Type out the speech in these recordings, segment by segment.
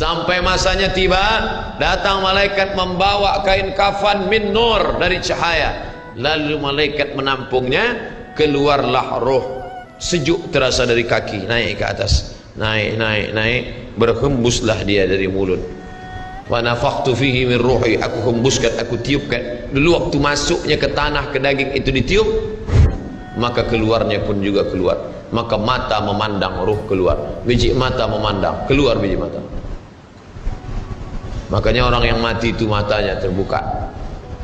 Sampai masanya tiba, datang malaikat membawa kain kafan min nur, dari cahaya. Lalu malaikat menampungnya, keluarlah roh. Sejuk terasa dari kaki, naik ke atas, naik, berhembuslah dia dari mulut. Wa nafakhtu fihi min ruhi, aku hembuskan, aku tiupkan. Dulu waktu masuknya ke tanah, ke daging itu ditiup, maka keluarnya pun juga keluar. Maka mata memandang, ruh keluar. Biji mata memandang, keluar biji mata. Makanya orang yang mati itu matanya terbuka.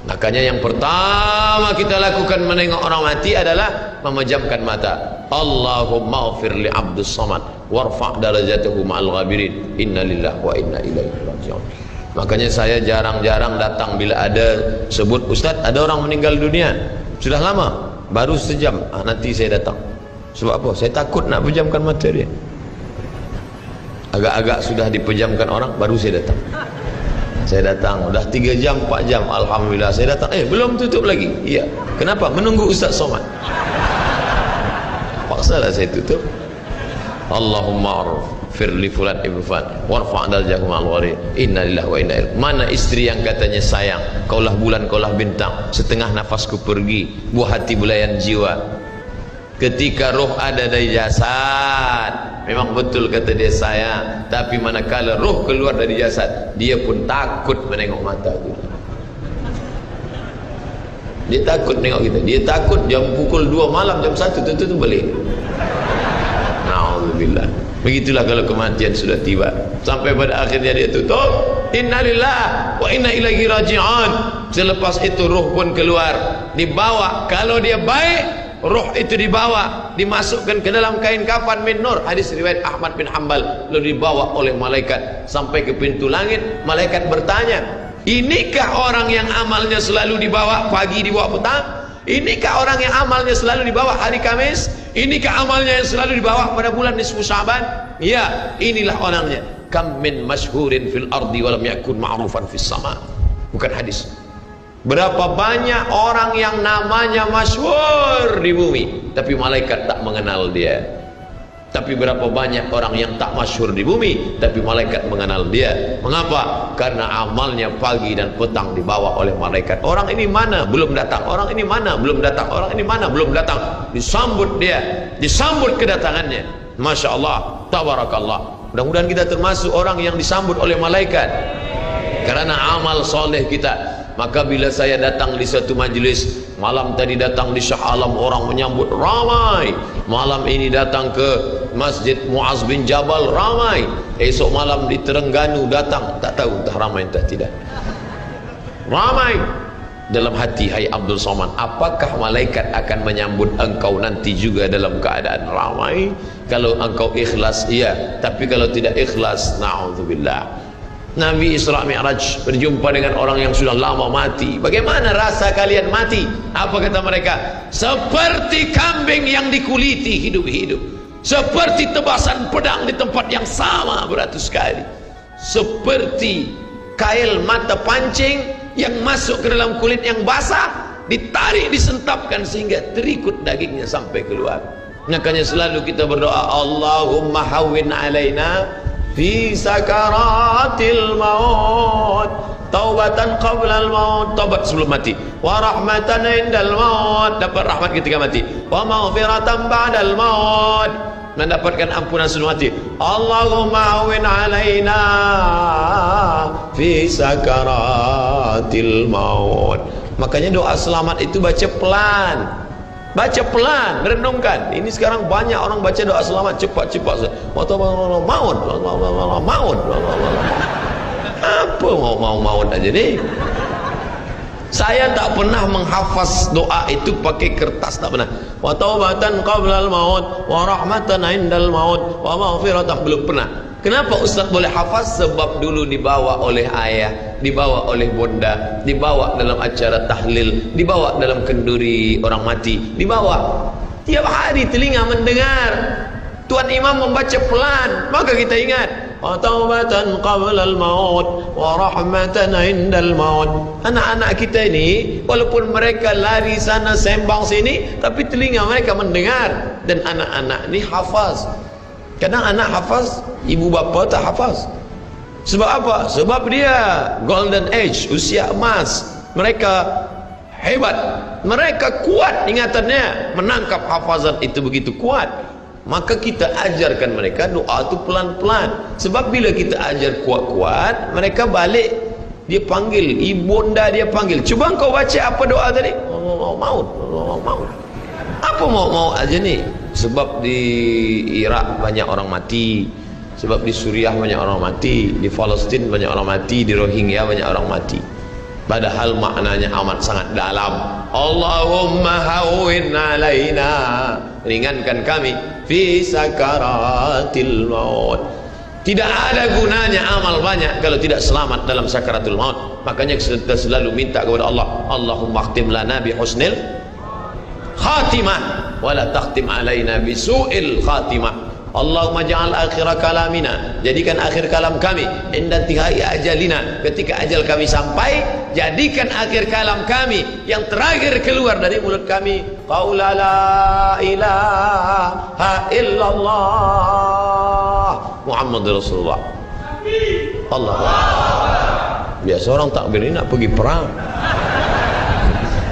Makanya yang pertama kita lakukan menengok orang mati adalah memejamkan mata. Allahumma ghfir li abdus samad warfa' darajatahu ma'al ghabirin. Inna lillahi wa inna ilaihi raji'un. Makanya saya jarang-jarang datang bila ada sebut ustaz ada orang meninggal dunia. Sudah lama, baru sejam, nanti saya datang. Sebab apa? Saya takut nak pejamkan mata dia. Agak-agak sudah dipejamkan orang, baru saya datang. Saya datang, udah 3 jam, 4 jam, alhamdulillah saya datang. Belum tutup lagi. Iya. Kenapa? Menunggu Ustaz Somad. Paksalah saya tutup. Allahumma arfir li fulan ibn fulan warfa' darajahum al-ghari. Inna lillahi wa inna ilaihi. Mana istri yang katanya sayang, kaulah bulan, kaulah bintang, setengah nafasku pergi, buah hati belayan jiwa. Ketika roh ada dari jasad, memang betul kata dia sayang, tapi manakala roh keluar dari jasad, dia pun takut menengok mata itu. Dia takut menengok kita. Dia takut jam pukul 2 malam, jam 1 tutup balik. Na'udzubillah. Begitulah kalau kematian sudah tiba. Sampai pada akhirnya dia tutup. Innalillahi wa inna ilaihi raji'un. Selepas itu roh pun keluar, dibawa. Kalau dia baik, roh itu dibawa, dimasukkan ke dalam kain kafan min nur. Hadis riwayat Ahmad bin Hanbal. Lalu dibawa oleh malaikat sampai ke pintu langit. Malaikat bertanya, inikah orang yang amalnya selalu dibawa pagi, dibawa petang? Inikah orang yang amalnya selalu dibawa hari Kamis? Inikah amalnya yang selalu dibawa pada bulan nisfu Sya'ban? Ya, inilah orangnya. Kam min masyhurin fil ardi walam yakun ma'rufan fis sama. Bukan hadis. Berapa banyak orang yang namanya masyhur di bumi, tapi malaikat tak mengenal dia. Tapi berapa banyak orang yang tak masyhur di bumi, tapi malaikat mengenal dia. Mengapa? Karena amalnya pagi dan petang dibawa oleh malaikat. Orang ini mana? Belum datang. Orang ini mana? Belum datang. Orang ini mana? Belum datang. Disambut dia, disambut kedatangannya. Masya Allah, tabarakallah. Mudah-mudahan kita termasuk orang yang disambut oleh malaikat karena amal soleh kita. Maka bila saya datang di satu majlis, malam tadi datang di Shah Alam, orang menyambut ramai. Malam ini datang ke Masjid Muaz bin Jabal, ramai. Esok malam di Terengganu datang, tak tahu entah ramai entah tidak. Ramai. Dalam hati, hai Abdul Somad, apakah malaikat akan menyambut engkau nanti juga dalam keadaan ramai? Kalau engkau ikhlas, iya. Tapi kalau tidak ikhlas, na'udzubillah. Nabi Isra Mi'raj berjumpa dengan orang yang sudah lama mati. Bagaimana rasa kalian mati? Apa kata mereka? Seperti kambing yang dikuliti hidup-hidup, seperti tebasan pedang di tempat yang sama beratus kali, seperti kail mata pancing yang masuk ke dalam kulit yang basah, ditarik, disentapkan sehingga terikut dagingnya sampai keluar. Makanya selalu kita berdoa, Allahumma hawwin alaina fi sakaratil maut, taubatan qabla al maut, taubat sebelum mati, wa rahmatan indal maut, dapat rahmat ketika mati, wa maghfiratan ba'dal maut, mendapatkan ampunan sebelum mati. Allahumma hawwin alaina fi sakaratil maut. Makanya doa selamat itu baca pelan. Baca pelan, renungkan. Ini sekarang banyak orang baca doa selamat cepat-cepat. Maut. Apa maut aja nih? Saya tak pernah menghafaz doa itu pakai kertas, tak pernah. Wa taubatan qabla al-maut, wa rahmatan indal maut, wa maghfiratan, belum pernah. Kenapa Ustaz boleh hafaz? Sebab dulu dibawa oleh ayah, dibawa oleh bunda, dibawa dalam acara tahlil, dibawa dalam kenduri orang mati, dibawa. Tiap hari telinga mendengar Tuan Imam membaca pelan, maka kita ingat. Taubatan qabla al-maut wa rahmatan indal maut. Anak-anak kita ini walaupun mereka lari sana sembang sini, tapi telinga mereka mendengar. Dan anak-anak ini hafaz. Kadang anak hafaz, ibu bapa tak hafaz. Sebab apa? Sebab dia golden age, usia emas. Mereka hebat, mereka kuat ingatannya, menangkap hafazan itu begitu kuat. Maka kita ajarkan mereka doa itu pelan-pelan. Sebab bila kita ajar kuat-kuat, mereka balik, dia panggil, ibunda dia panggil, cuba kau baca apa doa tadi? Maut. Apa mau aja nih? Sebab di Irak banyak orang mati, sebab di Suriah banyak orang mati, di Palestin banyak orang mati, di Rohingya banyak orang mati. Padahal maknanya amat sangat dalam. Allahumma hawwin alaina, ringankan kami fi sakaratil maut. Tidak ada gunanya amal banyak kalau tidak selamat dalam sakaratul maut. Makanya kita selalu minta kepada Allah, Allahumma khtim lana bi husnil khatimah wa la takhtim alaina bi su'il khatimah. Allahumma ja'al akhir kalamina, jadikan akhir kalam kami inda tihai ajalina, ketika ajal kami sampai, jadikan akhir kalam kami yang terakhir keluar dari mulut kami qaula la ilaha illallah Muhammadur Rasulullah. Allah. Biasa orang takbir ini nak pergi perang,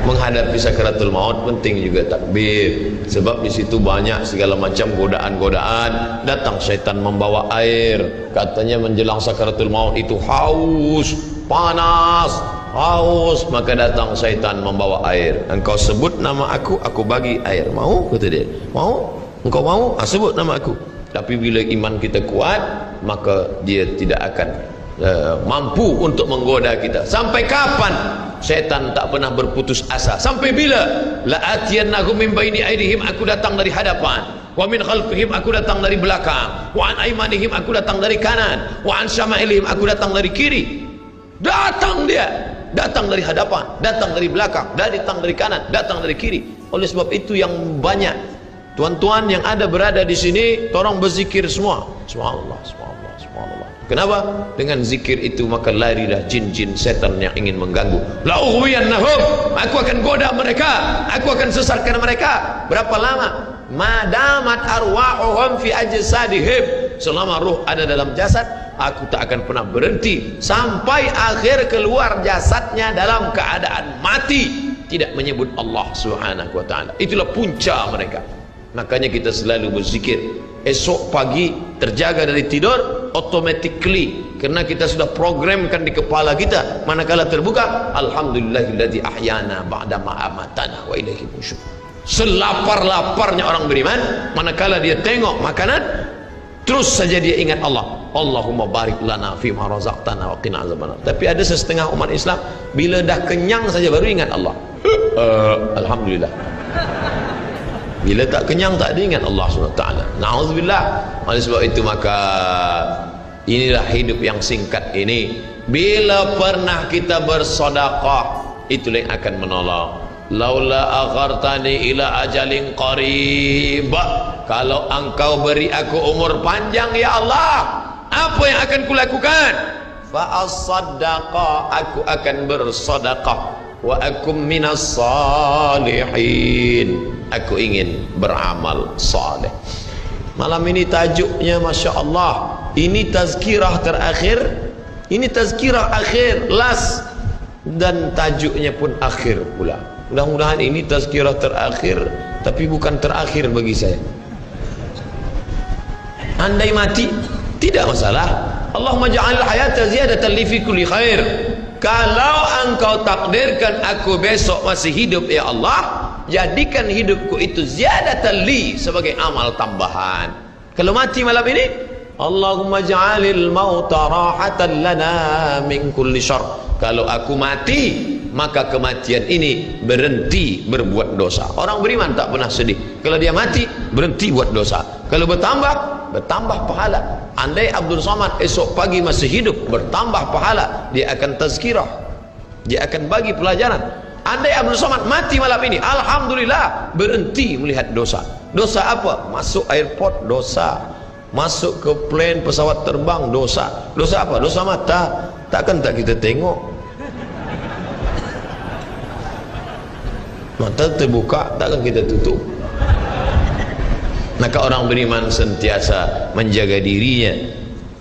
menghadapi sakaratul maut penting juga takbir. Sebab di situ banyak segala macam godaan-godaan. Datang syaitan membawa air, katanya menjelang sakaratul maut itu haus, panas, haus, maka datang syaitan membawa air. Engkau sebut nama aku bagi air. Mau? Kata dia. Mau? Engkau mau? Sebut nama aku. Tapi bila iman kita kuat, maka dia tidak akan mampu untuk menggoda kita. Sampai kapan syaitan tak pernah berputus asa? Sampai bila? La atiyannahum min baini aydihim, aku datang dari hadapan, wa min khalfihim, aku datang dari belakang, wa an aymanihim, aku datang dari kanan, wa an syama'ilihim, aku datang dari kiri. Datang dia, datang dari hadapan, datang dari belakang, datang dari kanan, datang dari kiri. Oleh sebab itu yang banyak tuan-tuan yang ada berada di sini, tolong berzikir semua. Subhanallah, subhanallah, subhanallah. Kenapa? Dengan zikir itu maka larilah jin-jin setan yang ingin mengganggu. La'uhwiyannahum, aku akan goda mereka, aku akan sesatkan mereka. Berapa lama? Madamat arwahuhum fi ajsadihim, selama ruh ada dalam jasad, aku tak akan pernah berhenti sampai akhir keluar jasadnya dalam keadaan mati, tidak menyebut Allah Subhanahu wa taala. Itulah punca mereka. Makanya kita selalu berzikir. Esok pagi terjaga dari tidur automatically, karena kita sudah programkan di kepala kita, manakala terbuka, alhamdulillahilladzi ahyana ba'da ma amatana wa ilaihi nusyur. Selapar-laparnya orang beriman, manakala dia tengok makanan, terus saja dia ingat Allah. Allahumma barik lana fi ma razaqtana wa qina azabannar. Tapi ada setengah umat Islam, bila dah kenyang saja baru ingat Allah. Alhamdulillah. Bila tak kenyang tak diingat Allah SWT. Na'udzubillah. Oleh sebab itu maka inilah hidup yang singkat ini. Bila pernah kita bersedekah, itulah yang akan menolong. Laula akhartani ila ajalin qarib, kalau engkau beri aku umur panjang ya Allah, apa yang akan kulakukan? Fa as-sadaqah, aku akan bersedekah. Wa akum minas salihin, aku ingin beramal saleh. Malam ini tajuknya Masya Allah, ini tazkirah terakhir, ini tazkirah akhir, last, dan tajuknya pun akhir pula. Mudah-mudahan ini tazkirah terakhir, tapi bukan terakhir bagi saya. Andai mati tidak masalah. Allahumma ja'al hayata ziyadatan li fi kulli khair. Kalau engkau takdirkan aku besok masih hidup ya Allah, jadikan hidupku itu ziyadatan li, sebagai amal tambahan. Kalau mati malam ini, Allahumma ja'alil mauta rahatan lana min kulli syarr. Kalau aku mati, maka kematian ini berhenti berbuat dosa. Orang beriman tak pernah sedih. Kalau dia mati, berhenti buat dosa. Kalau bertambah pahala. Andai Abdul Somad esok pagi masih hidup, bertambah pahala, dia akan tazkirah, dia akan bagi pelajaran. Andai Abdul Somad mati malam ini, alhamdulillah, berhenti melihat dosa. Dosa apa? Masuk airport, dosa. Masuk ke plane pesawat terbang, dosa. Dosa apa? Dosa mata. Takkan tak kita tengok? Mata terbuka, takkan kita tutup? Maka orang beriman sentiasa menjaga dirinya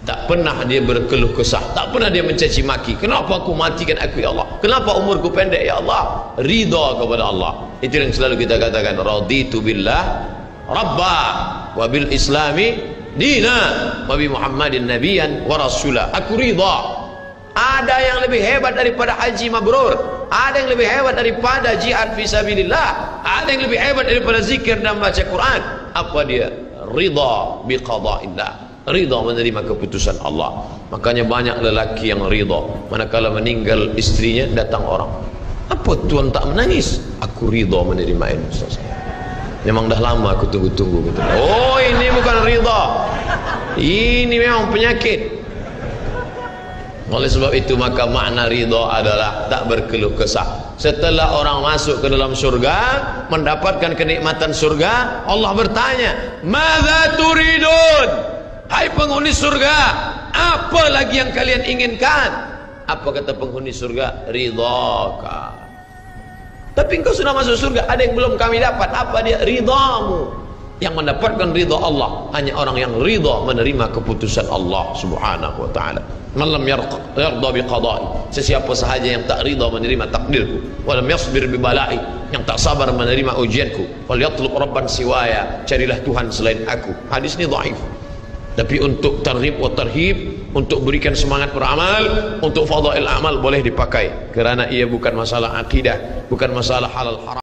Tak pernah dia berkeluh kesah, tak pernah dia mencaci maki. Kenapa aku matikan aku ya Allah? Kenapa umurku pendek ya Allah? Ridha kepada Allah. Itu yang selalu kita katakan, raditu billah rabba wa bil islami dina wa bi Muhammadin nabiyyan wa rasula. Aku ridha. Ada yang lebih hebat daripada haji mabrur, ada yang lebih hebat daripada jihad fisabilillah, ada yang lebih hebat daripada zikir dan baca Quran. Apa dia? Ridha bi qada'illah, ridha menerima keputusan Allah. Makanya banyak lelaki yang ridha manakala meninggal istrinya, datang orang, apa tuan tak menangis? Aku ridha menerima ini, Ustaz. Memang dah lama aku tunggu-tunggu. Oh, ini bukan ridha, ini memang penyakit. Oleh sebab itu maka makna ridha adalah tak berkeluh kesah. Setelah orang masuk ke dalam surga, mendapatkan kenikmatan surga, Allah bertanya, "Madza turidun?" Hai penghuni surga, apa lagi yang kalian inginkan? Apa kata penghuni surga? Ridhaka. Tapi engkau sudah masuk surga, ada yang belum kami dapat. Apa dia? Ridhamu. Yang mendapatkan ridha Allah hanya orang yang ridha menerima keputusan Allah Subhanahu wa taala. Man lam yarda bi qada'i, sesiapa sahaja yang tak ridha menerima takdirku, wa lam yasbir bi bala'i, yang tak sabar menerima ujianku, fal yatlub rabban siwaya, carilah Tuhan selain aku. Hadis ini dhaif. Tapi untuk targhib wa tarhib, untuk berikan semangat beramal, untuk fadail amal boleh dipakai, kerana ia bukan masalah akidah, bukan masalah halal haram.